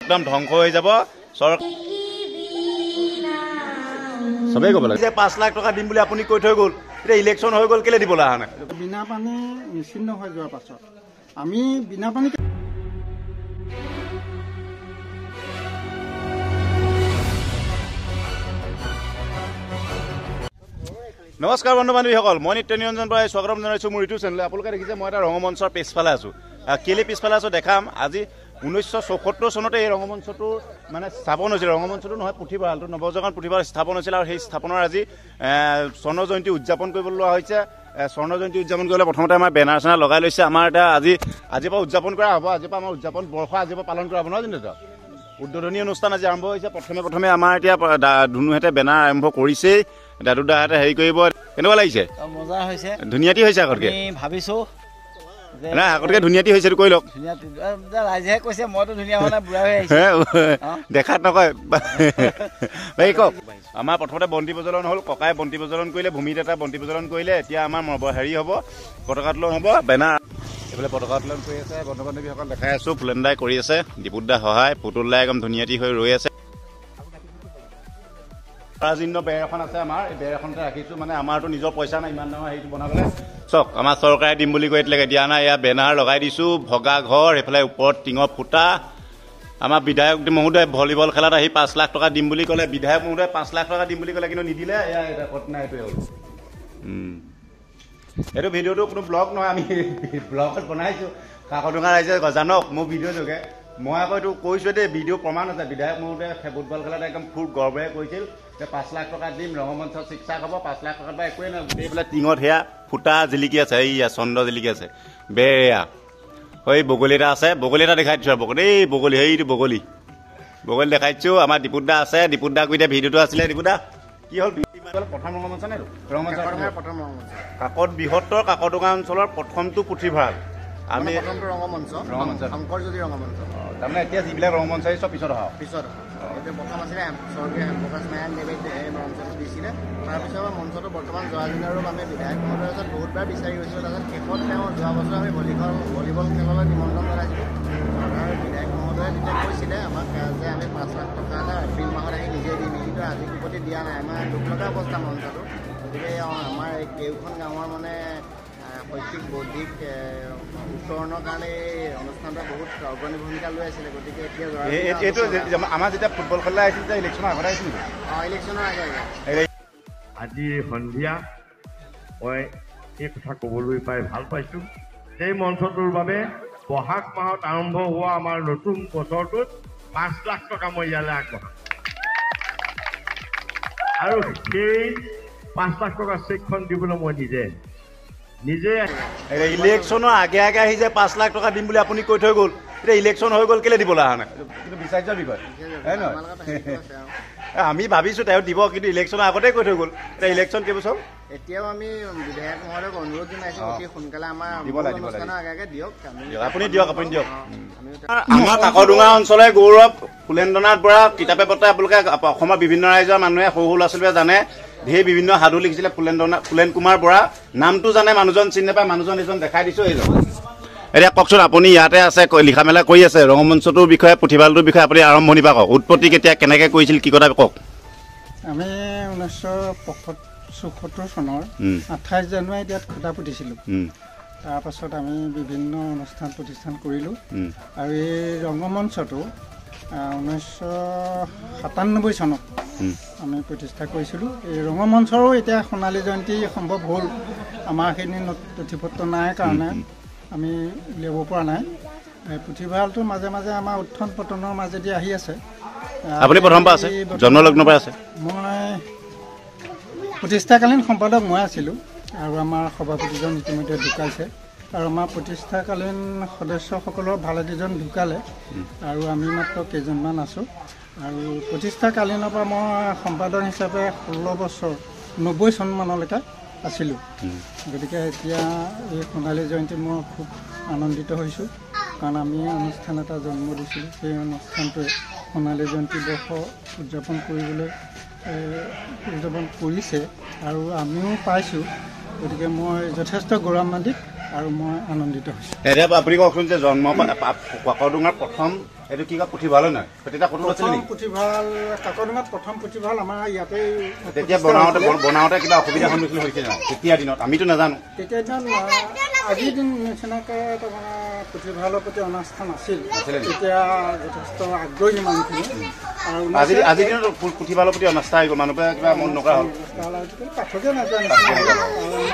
একদম ধ্বংস হৈ যাব সবেই ক'ব লাগে যে 5 লাখ টকা দিম বুলি আপুনি কৈ থৈ গ'ল এতিয়া ইলেকশ্যন হৈ গ'ল কেলে দিবলৈ অহা নাই বিনা পানী নিশ্চিন্ন হৈ যোৱাৰ পাছত আমি বিনা পানী নমস্কাৰ বন্ধু বান্ধৱীসকল মই নিত্য নিৰঞ্জন বৰাই স্বাগতম জনাইছোঁ মোৰ ইউটিউব চেনেললৈ আপোনালোকে দেখিছে মই এটা ৰংগমঞ্চৰ পিছফালে আছোঁ কেলে পিছফালে আছোঁ দেখাম আজি 1974 চনতে এই ৰংগমঞ্চটো মানে স্থাপন হৈছিল ৰংগমঞ্চটো নহয় পুথিভঁৰালটো নৱজাগৰণ পুথিভঁৰাল স্থাপন হৈছিল আৰু সেই স্থাপনৰ আজি স্বৰ্ণ জয়ন্তী উদযাপন কৰিবলৈ লোৱা হৈছে স্বৰ্ণ জয়ন্তী উদযাপন কৰিবলৈ প্ৰথমতে আমাৰ বেনাৰ চেনাৰ লগাই লৈছে আমাৰ এটা আজিৰ পৰা উদযাপন কৰা হ'ব আজিৰ পৰা আমাৰ উদযাপন বৰ্ষ আজিৰ পৰা পালন কৰা হ'ব নহয় জানো উদ্বোধনী অনুষ্ঠান আজি আৰম্ভ হৈছে প্ৰথমে আমাৰ এতিয়া ধুনুহেঁতে বেনাৰ আৰম্ভ কৰিছেই দাদুদাহঁতে হেৰি কৰিব কেনেকুৱা লাগিছে মজা হৈছে ধুনীয়াটি হৈছে আগতকৈ ভাবিছোঁ নাই আগতকৈ ধুনীয়াটি হৈছে কৈ লওক ৰাইজেহে কৈছে মইতো ধুনীয়া হোৱা নাই বুঢ়া হৈ আহিছে দেখাত নকয় এই কওক আমাৰ প্ৰথমতে বন্তি প্ৰজ্বলন হ'ল ককাই বন্তি প্ৰজ্বলন কৰিলে ভূমিত এটা বন্তি প্ৰজ্বলন কৰিলে এতিয়া আমাৰ হেৰি হ'ব পতাকা উত্তোলন হ'ব বেনাৰ এইফালে পতাকা উত্তোলন কৰি আছে বন্ধু বান্ধৱীসকল দেখাই আছোঁ ফুলেনদাই কৰি আছে দীপুদা সহায় পুতুলদাই একদম ধুনীয়াটি হৈ ৰৈ আছে পৰাজীৰ্ণ বেৰ এখন আছে আমাৰ এই বেৰ এখনতে ৰাখিছোঁ মানে আমাৰতো নিজৰ পইচা নাই ইমান ডাঙৰ হেৰিটো বনাবলৈ চাওক আমাৰ চৰকাৰে দিম বুলি কৈ এতিয়ালৈকে দিয়া নাই এয়া বেনাৰ লগাই দিছোঁ ভগা ঘৰ এইফালে ওপৰত টিঙৰ ফুটা আমাৰ বিধায়ক মহোদয় ভলীবল খেলাত আহি 5 লাখ টকা দিম বুলি ক'লে বিধায়ক মহোদয় 5 লাখ টকা দিম বুলি ক'লে কিন্তু নিদিলে এয়া এটা ঘটনা এইটোৱে হ'ল এইটো ভিডিঅ'টো কোনো ব্লগ নহয় আমি ব্লগত বনাইছোঁ কাকডোঙা ৰাইজে জানক মোৰ ভিডিঅ' যোগে মই আকৌ এইটো কৈছোঁ দেই ভিডিঅ' প্ৰমাণ আছে বিধায়ক মহোদয়ে ফুটবল খেলাত একদম খুব গৰ্বেৰে কৈছিল যে 5 লাখ টকা দিম ৰংগমঞ্চত শিক্ষা হ'ব 5 লাখ টকাত বা একোৱেই নহয় গোটেই পেলাই টিঙত সেয়া ফুটা জিলিকি আছে এইয়া চন্দ্ৰ জিলিকি আছে বেয়া এই বগলী এটা আছে বগলী এটা দেখাই দিছোঁ বগলী এই বগলী সেইটো বগলী দেখাই দিছোঁ আমাৰ দীপুদা আছে দীপুদা এতিয়া ভিডিঅ'টো আছিলে দীপুদা কি হ'ল প্ৰথম ৰংগমঞ্চ নে প্ৰথম কাকত বৃহত্তৰ কাকডোঙা অঞ্চলৰ প্ৰথমটো পুথিভঁৰাল আমি তাৰমানে এতিয়া যিবিলাক ৰংগমঞ্চ আছে চব পিছত অহা প্ৰথম আছিলে স্বৰ্গীয় হেমপ্ৰকাশ নাৰায়ণদেৱে এই মঞ্চটো দিছিলে তাৰপিছত মঞ্চটো বৰ্তমান যোৱাদিনৰো আমি বিধায়ক মহোদয়ৰ ওচৰত বহুতবাৰ বিচাৰি গৈছিলোঁ তাৰপিছত শেষত তেওঁ যোৱা বছৰ আমি ভলীবল খেললৈ নিমন্ত্ৰণ জনাইছিলোঁ চৰকাৰৰ বিধায়ক মহোদয়ে তেতিয়া কৈছিলে আমাক যে আমি 5 লাখ টকা এটা এপ্ৰিল মাহত আহি নিজে দিম কিন্তু আজি কোপতি দিয়া নাই আমাৰ দুখ লগা অৱস্থা মঞ্চটো গতিকে আমাৰ এই কেওখন গাঁৱৰ মানে শৈক্ষিক বৌদ্ধিক উত্তৰণৰ কাৰণে এই অনুষ্ঠানটোৱে বহুত অগ্ৰণী ভূমিকা লৈ আছিলে গতিকে এতিয়া আমাৰ যেতিয়া ফুটবল খেললৈ আহিছিল যে ইলেকশ্যনৰ আগত আহিছিল ইলেকশ্যনৰ আগে আজি সন্ধিয়া মই এই কথা ক'বলৈ পাই ভাল পাইছোঁ এই মঞ্চটোৰ বাবে বহাগ মাহত আৰম্ভ হোৱা আমাৰ নতুন বছৰটোত 5 লাখ টকা মই ইয়ালৈ আগবঢ়াম আৰু সেই 5 লাখ টকা চেকখন দিবলৈ মই নিজে ইলেকশ্যনৰ আগে আহি যে 5 লাখ টকা দিম বুলি আপুনি কৈ থৈ গ'ল এতিয়া ইলেকশ্যন হৈ গ'ল কেলে দিবলৈ অহা নাই কিন্তু বিচাৰ্যৰ বিষয় হয় নহয় আমি ভাবিছোঁ তেওঁ দিব কিন্তু ইলেকশ্যনৰ আগতে কৈ থৈ গ'ল এতিয়া ইলেকশ্যন কেইবছৰ এতিয়াও আমি বিধায়ক মহোদয়ক অনুৰোধ জনাইছোঁ অতি সোনকালে আমাৰ দিয়ক আপুনি দিয়ক আমাৰ কাকডোঙা অঞ্চলৰ গৌৰৱ ফুলেন্দ্ৰনাথ বৰা কিতাপে পত্ৰে আপোনালোকে অসমৰ বিভিন্ন ৰাজ্যৰ মানুহে সৰু ল'ৰা ছোৱালীয়ে জানে ধেৰ বিভিন্ন সাধু লিখিছিলে ফুলেন কুমাৰ বৰা নামটো জানে মানুহজন চিনি নাপায় মানুহজন এজন দেখাই দিছোঁ এইজন এতিয়া কওকচোন আপুনি ইয়াতে আছে লিখা মেলা কৰি আছে ৰংগমঞ্চটোৰ বিষয়ে পুথিভঁৰালটোৰ বিষয়ে আপুনি আৰম্ভণি পৰা কওক উৎপত্তি কেতিয়া কেনেকৈ কৰিছিল কি কথা কওক আমি 1974 চনৰ 28 জানুৱাৰীত ইয়াত খুটা পুতিছিলোঁ তাৰপাছত আমি বিভিন্ন অনুষ্ঠান প্ৰতিষ্ঠান কৰিলোঁ আৰু এই ৰংগমঞ্চটো 1997 চনত আমি প্ৰতিষ্ঠা কৰিছিলোঁ এই ৰংগমঞ্চৰো এতিয়া সোণালী জয়ন্তী সম্ভৱ হ'ল আমাৰ সেইখিনি নথি পত্ৰ নাই কাৰণে আমি উলিয়াব পৰা নাই পুথিভঁৰালটো মাজে মাজে আমাৰ উত্থান পতনৰ মাজেদি আহি আছে আপুনি প্ৰথম পৰা আছে জন্মলগ্নৰ পৰা আছে মই প্ৰতিষ্ঠাকালীন সম্পাদক মই আছিলোঁ আৰু আমাৰ সভাপতিজন ইতিমধ্যে ঢুকাইছে আৰু আমাৰ প্ৰতিষ্ঠাকালীন সদস্যসকলৰ ভালেকেইজন ঢুকালে আৰু আমি মাত্ৰ কেইজনমান আছোঁ আৰু প্ৰতিষ্ঠাকালীনৰ পৰা মই সম্পাদক হিচাপে 16 বছৰ 90 চনমানলৈকে আছিলোঁ গতিকে এতিয়া এই সোণালী জয়ন্তীত মই খুব আনন্দিত হৈছোঁ কাৰণ আমি অনুষ্ঠান এটা জন্ম দিছিলোঁ সেই অনুষ্ঠানটোৱে সোণালী জয়ন্তী বৰ্ষ উদযাপন কৰিবলৈ উদযাপন কৰিছে আৰু আমিও পাইছোঁ গতিকে মই যথেষ্ট গৌৰৱান্বিত আৰু মই আনন্দিত হৈছোঁ। এতিয়া আপুনি কওকচোন যে জন্ম কাকডোঙাৰ প্ৰথম এইটো কি কয় পুথিভঁৰাল নহয় তেতিয়া ক'তো আছিল নেকি? পুথিভঁৰাল কাকডোঙাত প্ৰথম পুথিভঁৰাল আমাৰ ইয়াতে তেতিয়া বনাওঁতে কিবা অসুবিধাৰ সন্মুখীন হৈছিল নহয় তেতিয়া দিনত আমিতো নাজানো। তেতিয়া দিনত আজিৰ দিন নিচিনাকৈ তাৰমানে পুথিভঁৰালৰ প্ৰতি অনাস্থা নাছিল। তেতিয়া যথেষ্ট আগ্ৰহী মানুহখিনি আৰু আজিৰ দিনত পুথিভঁৰালৰ প্ৰতি অনাস্থা আহি গ'ল মানুহবোৰে কিবা মন নকৰা হ'ল। পাঠকে নাজানে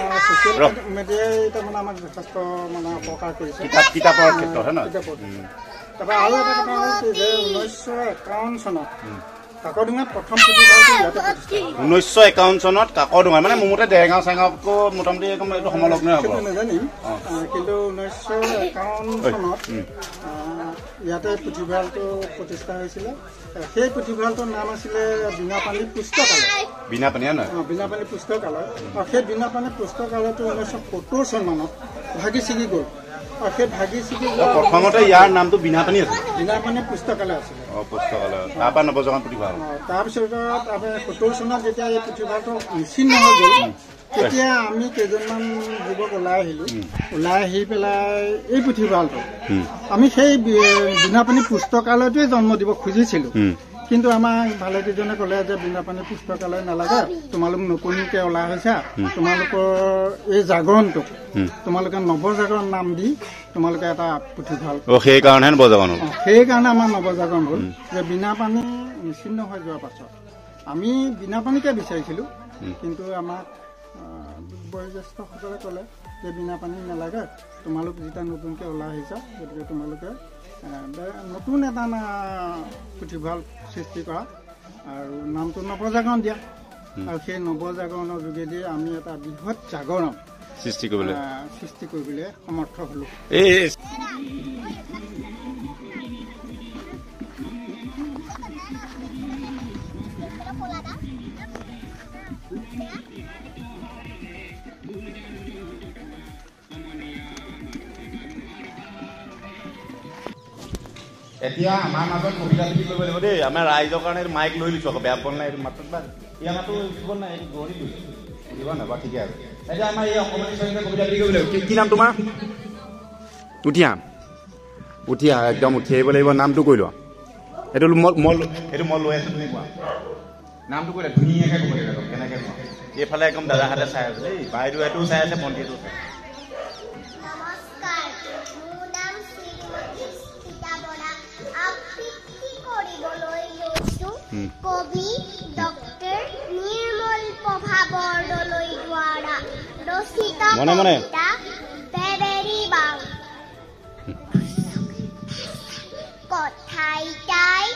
আমাৰ ছ'চিয়েল মিডিয়াই তাৰমানে আমাক যথেষ্ট মানে অপকাৰ কৰিছে কিতাপৰ ক্ষেত্ৰত হয় নহয়। তাৰপৰা আৰু এটা কথা হ'ল কি যে 1951 চনত কাকডোঙাত প্ৰথম পুথিভঁৰালটো ইয়াতে প্ৰতিষ্ঠা। 1951 চনত কাকডোঙা মানে মোৰ মতে দেৰগাঁও চেৰগাঁৱতকৈ মোটামুটি এইটো সমলগ্ন হ'ব নাজানিম, কিন্তু 1951 চনত ইয়াতে পুথিভঁৰালটো প্ৰতিষ্ঠা হৈছিলে। সেই পুথিভঁৰালটোৰ নাম আছিলে বীণাপানী পুস্তকালয়। বীণাপানী নহয় বীণাপানী পুস্তকালয়। আৰু সেই বীণাপানী পুস্তকালয়টো 1970 চনমানত ভাগি ছিগি গ'ল। আৰু সেই ভাগি ছিগি প্ৰথমতে ইয়াৰ নামটো বীণাপানী আছিল। বীণাপানী পুস্তকালয় আছিলে। পুস্তকালয় তাৰপৰা নৱজাগৰণ পুথিভঁৰাল। তাৰপিছত আপোনাৰ 70 চনত যেতিয়া এই পুথিভঁৰালটো নিশ্চিন্ন হৈ গ'ল তেতিয়া আমি কেইজনমান যুৱক ওলাই আহিলোঁ। ওলাই আহি পেলাই এই পুথিভঁৰালটো আমি সেই বীণাপানী পুস্তকালয়টোৱে জন্ম দিব খুজিছিলোঁ। কিন্তু আমাক ভালেকেইজনে ক'লে যে বীণাপানী পুস্তকালয় নালাগে, তোমালোক নতুনকৈ ওলাই হৈছা, তোমালোকৰ এই জাগৰণটোক তোমালোকে নৱজাগৰণ নাম দি তোমালোকে এটা পুথিভঁৰাল। সেইকাৰণে নৱজাগৰণ হ'ল। সেইকাৰণে আমাৰ নৱজাগৰণ হ'ল যে বীণাপানী নিশ্চিন্ন হৈ যোৱাৰ পাছত আমি বীণাপানীকে বিচাৰিছিলোঁ, কিন্তু আমাক বয়োজ্যেষ্ঠসকলে ক'লে যে বীণাপানী নালাগে, তোমালোক যেতিয়া নতুনকৈ ওলাই আহিছা গতিকে তোমালোকে নতুন এটা পুথিভঁৰাল সৃষ্টি কৰা আৰু নামটো নৱজাগৰণ দিয়া। আৰু সেই নৱজাগৰণৰ যোগেদি আমি এটা বৃহৎ জাগৰণ সৃষ্টি কৰিবলৈ সমৰ্থ হ'লোঁ। এতিয়া আমাৰ মাজত কবিতা লিখি কৰিব লাগিব দেই। আমাৰ ৰাইজৰ কাৰণে মাইক লৈ লৈছোঁ আকৌ বেয়া পোৱা নাই। এইটো মাত্ৰ ইয়াৰ মাতো দিব নাই, এইটো গঢ়ি দিব নাই বাৰু ঠিকে আছে। এতিয়া আমাৰ এই অসমীয়া ছোৱালীয়ে কবিতা লিখি কৰিব লাগিব। কি নাম তোমাৰ? উঠিয়া উঠিয়া একদম উঠি আহিব লাগিব। নামটো কৈ লোৱা। এইটো মই লৈ আছোঁ, তুমি কোৱা নামটো কৈ দিয়া ধুনীয়াকৈ ক'ব লাগিব। কেনেকৈ কোৱা? এইফালে একদম দাদাহঁতে চাই আছে দেই, বাইদেউহঁতেও চাই আছে, ভণ্টিহঁতেও চাই আছে। কবি ডক্টৰ নিৰ্মল প্ৰভা বৰদলৈ দ্বাৰা ৰচিত কবিতা বেবেৰী বাং। কথাই তাই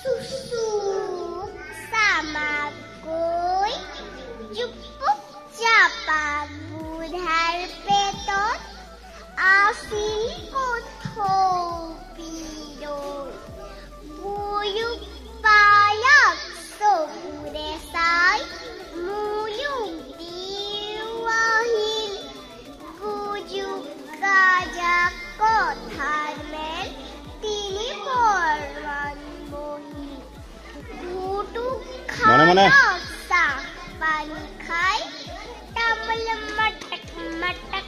চুচুক চামাকৈ জুপুক জাপাক বুধাৰ পেটত আছিল কথপিৰৈ বুয়ুক পায়াক চকুৰে চাই মুলুক দিও আহিল গুজুক গাজাক কথাৰ মেল তিনি বৰমান বহি ভুটুক খানাক চাহ পানী খাই তামোল মাটাক মাটাক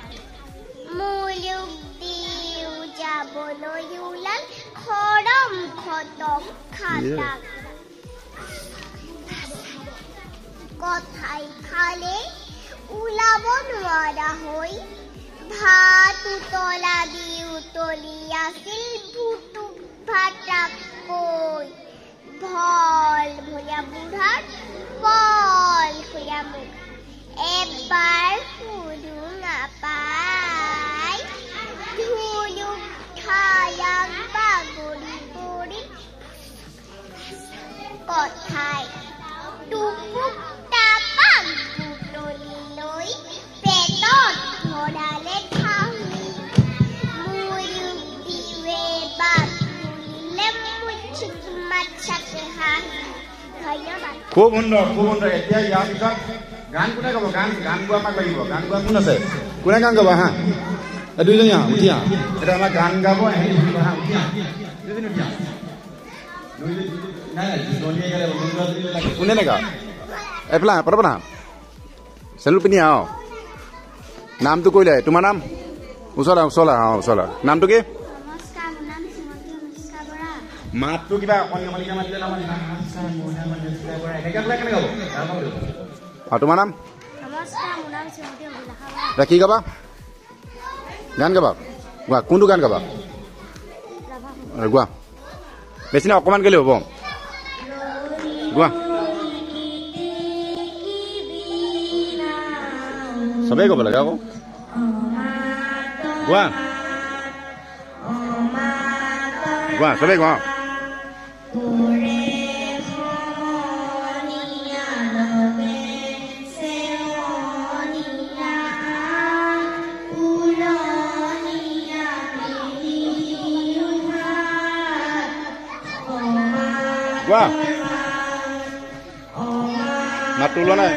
মুলুক দিও যাবলৈ ওলাল খৰম খতম খাটাক। কথাই খালে ওলাব নোৱাৰা হৈ ভাত উতলা দি উতলি আছিল ভুটুক ভাটাকৈ। ভল ভূঞা বুঢ়াৰ বল ভূঞা মুখ এবাৰ সুধো নাপাই ধুলুক ঠায়াক বাগৰি পৰি কথাই টুপুক টাপাক বুটলি লৈ পেটত ভৰালে ঠাহি মুলুক দিৱে বাট তুলিলে মুচিক মাছাক হাঁহি। ধন্যবাদ। খুব সুন্দৰ, খুব সুন্দৰ। এতিয়া ইয়াৰ পিছত গান কোনে গাব? গান গোৱা আমাক লাগিব। গান গোৱা কোন আছে? কোনে গান গাব? হা দুইজনী আহা উঠি আহা। এতিয়া আমাৰ গান গাব কোনে নেগা? এইফালে পটাপট আহা, চেলুট পিন্ধি আহ। নামটো কৈ দে। তোমাৰ নাম? ওচৰলৈ ওচৰলৈ নামটো কি নমস্কাৰ মোৰ নাম শ্ৰীমতী অনুষ্কা বৰা মাতটো কিবা অকণি মাতিলে আৰু তোমাৰ নাম নমস্কাৰ মোৰ নাম শ্ৰীমতী অভিলাষা বৰা এতিয়া কি গাবা গান গাবা গোৱা কোনটো গান গাবা গোৱা বেছি নাই অকণমান গ'লে হ'ব গোৱা চবেই ক'ব লাগে আকৌ গোৱা গোৱা চবেই গোৱা গোৱা মাতটো ওলোৱা নাই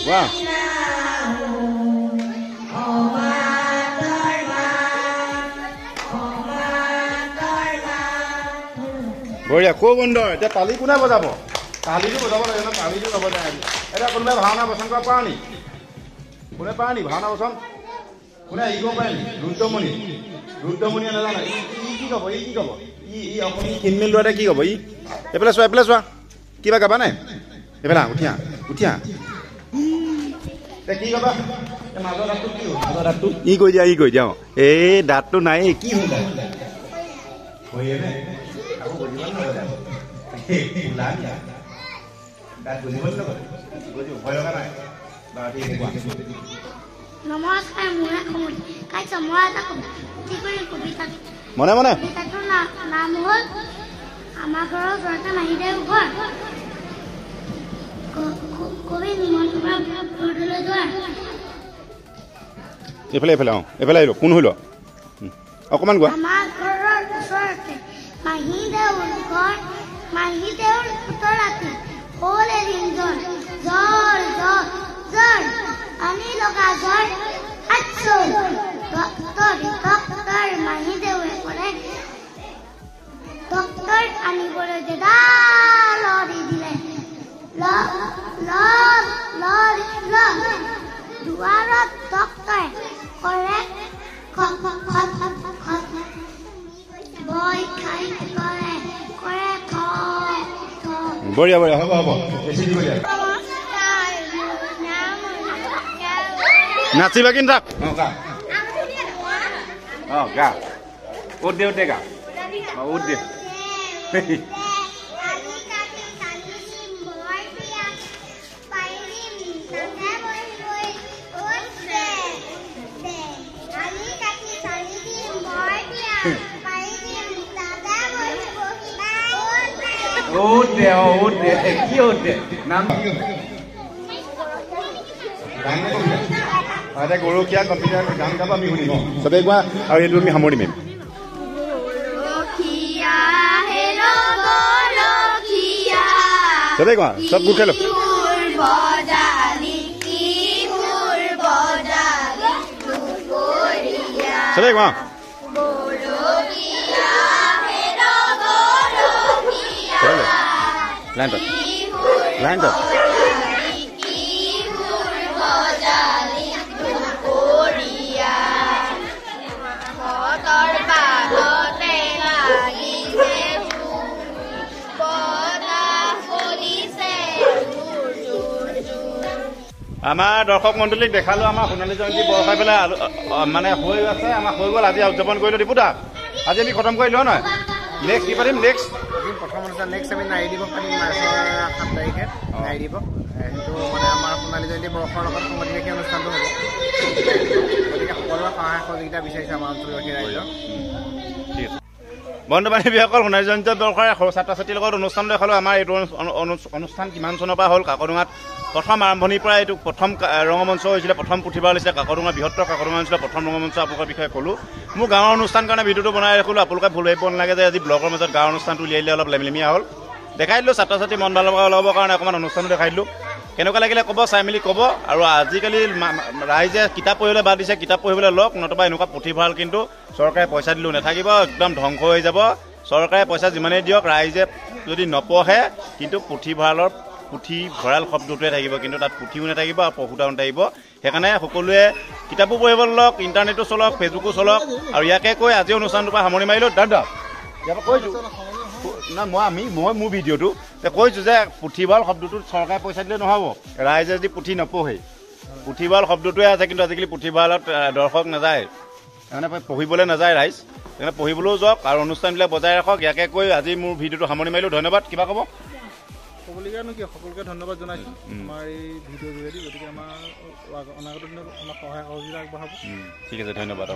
Wow. বঢ়িয়া খুব সুন্দৰ এতিয়া তালি কোনে বজাব তালিটো বজাব লাগে ন তালিটো নবজায় এতিয়া কোনোবাই ভাওনা বচন কৰিব পাৰা নি কোনে পাৰা নি ভাওনা বচন কোনে শিকিব পাৰে নি ৰুদ্ৰমণিয়ে নাজানে ই কি ক'ব ই অকণি কিনমিল লোৱাতে কি ক'ব ই এইফালে চোৱা কিবা গাবা নাই এইফালে উঠিয়া কি গাবা মাজৰ দাঁতটো ই কৈ দিয়া এই দাঁতটো নাই কি হ'ল নমস্কাৰ মোৰ কাইছ মই এটা কবিতা মনে কবিতাটোৰ নাম হ'ল আমাৰ ঘৰৰ ওচৰতে মাহীদেউ ঘৰ কবি নিমন্ত্ৰণ ঘৰলৈ যোৱা এইফালে আহিলো কোন হৈল অকণমান গোৱা আমাৰ ঘৰৰ ওচৰতে মাহীদেউৰ ঘৰ মাহীদেউৰ পুতলাতে হ'ল এদিন জ্বৰ আনি লগা জ্বৰ ডক্তৰ মাহীদেউৰে ক'লে ডক্তৰ আনিবলৈ দেদাল দি দিলে দুৱাৰত ডক্তৰে কৰে বই খাই কৰে বঢ়িয়া হ'ব নাচিবা কিন্তু গা উঠ দে গা উঠ দে গৰখীয়া কম্পিউটাৰ গান গাব আমি শুনিম চবেই গোৱা আৰু এইটো আমি সামৰি দিম চবেই গোৱা চব গোট খাই লওক চবেই গোৱা লাইন আমাৰ দৰ্শক মণ্ডলীক দেখালো আমাৰ সোণালী জয়ন্তী বৰষাই পেলাই মানে হৈ আছে আমাৰ হৈ গ'ল আজি উদযাপন কৰিলোঁ দীপুদা আজি আমি খতম কৰি লোৱা নহয় নেক্সট কি পাৰিম নেক্সট প্ৰথম অনুষ্ঠান নেক্সট আমি নাৰী দিৱস পাতিম মাৰ্চৰ 7 তাৰিখে নাৰী দিৱস সেইটো মানে আমাৰ সোণালী জয়ন্তী বৰ্ষৰ লগত সংগতিৰাখী অনুষ্ঠানটো হ'ব গতিকে সকলোৰে সহায় সহযোগিতা বিচাৰিছে আমাৰ অঞ্চলবাসী ৰাইজৰ ঠিক আছে বন্ধু বান্ধৱীসকল সোণাৰী জয়ন্তী বৰ্ষৰে ছাত্ৰ ছাত্ৰীৰ লগত অনুষ্ঠান দেখালোঁ। আমাৰ এইটো অনুষ্ঠান কিমান চনৰ পৰা হ'ল কাকডোঙাত প্ৰথম আৰম্ভণিৰ পৰা এইটো প্ৰথম ৰঙমঞ্চ হৈছিলে, প্ৰথম পুথিভঁৰাল হৈছিলে কাকডোঙা, বৃহত্তৰ কাকডোঙা অঞ্চলৰ প্ৰথম ৰঙমঞ্চ আপোনালোকৰ বিষয়ে ক'লোঁ। মোৰ গাঁৱৰ অনুষ্ঠান কাৰণে ভিডিঅ'টো বনাই ৰাখিলোঁ। আপোনালোকে ভুল ভাবিব নালাগে যে আজি ব্লগৰ মাজত গাঁৱৰ অনুষ্ঠানটো উলিয়াই দিলে অলপ লেমিলেমিয়া হ'ল। দেখাই দিলোঁ ছাত্ৰ ছাত্ৰী মন ভাল ল'বৰ কাৰণে অকণমান অনুষ্ঠানো দেখাই দিলোঁ। কেনেকুৱা লাগিলে ক'ব, চাই মেলি ক'ব। আৰু আজিকালি ৰাইজে কিতাপ পঢ়িবলৈ বাদ দিছে, কিতাপ পঢ়িবলৈ লওক, নতুবা এনেকুৱা পুথিভঁৰাল কিন্তু চৰকাৰে পইচা দিলেও নাথাকিব, একদম ধ্বংস হৈ যাব। চৰকাৰে পইচা যিমানেই দিয়ক, ৰাইজে যদি নপঢ়ে কিন্তু পুথিভঁৰাল শব্দটোৱে থাকিব, কিন্তু তাত পুথিও নাথাকিব আৰু পঢ়োতাও নাথাকিব। সেইকাৰণে সকলোৱে কিতাপো পঢ়িবলৈ লওক, ইণ্টাৰনেটো চলক, ফেচবুকো চলক। আৰু ইয়াকে কৈ আজি অনুষ্ঠানটোৰ পৰা সামৰণি মাৰিলোঁ। দাদা ইয়াৰ পৰা কৈছোঁ না, মই মোৰ ভিডিঅ'টো কৈছোঁ যে পুথিভঁৰাল শব্দটোত চৰকাৰে পইচা দিলে নহ'ব, ৰাইজে যদি পুথি নপঢ়ে। পুথিভঁৰাল শব্দটোৱে আছে, কিন্তু আজিকালি পুথিভঁৰালত দৰ্শক নাযায়, মানে পঢ়িবলৈ নাযায় ৰাইজ। সেইকাৰণে পঢ়িবলৈও যাওক আৰু অনুষ্ঠানবিলাক বজাই ৰাখক। ইয়াকে কৈ আজি মোৰ ভিডিঅ'টো সামৰণি মাৰিলোঁ। ধন্যবাদ। কিবা ক'ব? ক'বলগীয়ানো কি, সকলোকে ধন্যবাদ জনাইছোঁ আমাৰ এই ভিডিঅ'ৰ যোগেদি। গতিকে আমাৰ অনাগত দিনত আমাক সহায় সহযোগিতা আগবঢ়াব। ঠিক আছে, ধন্যবাদ।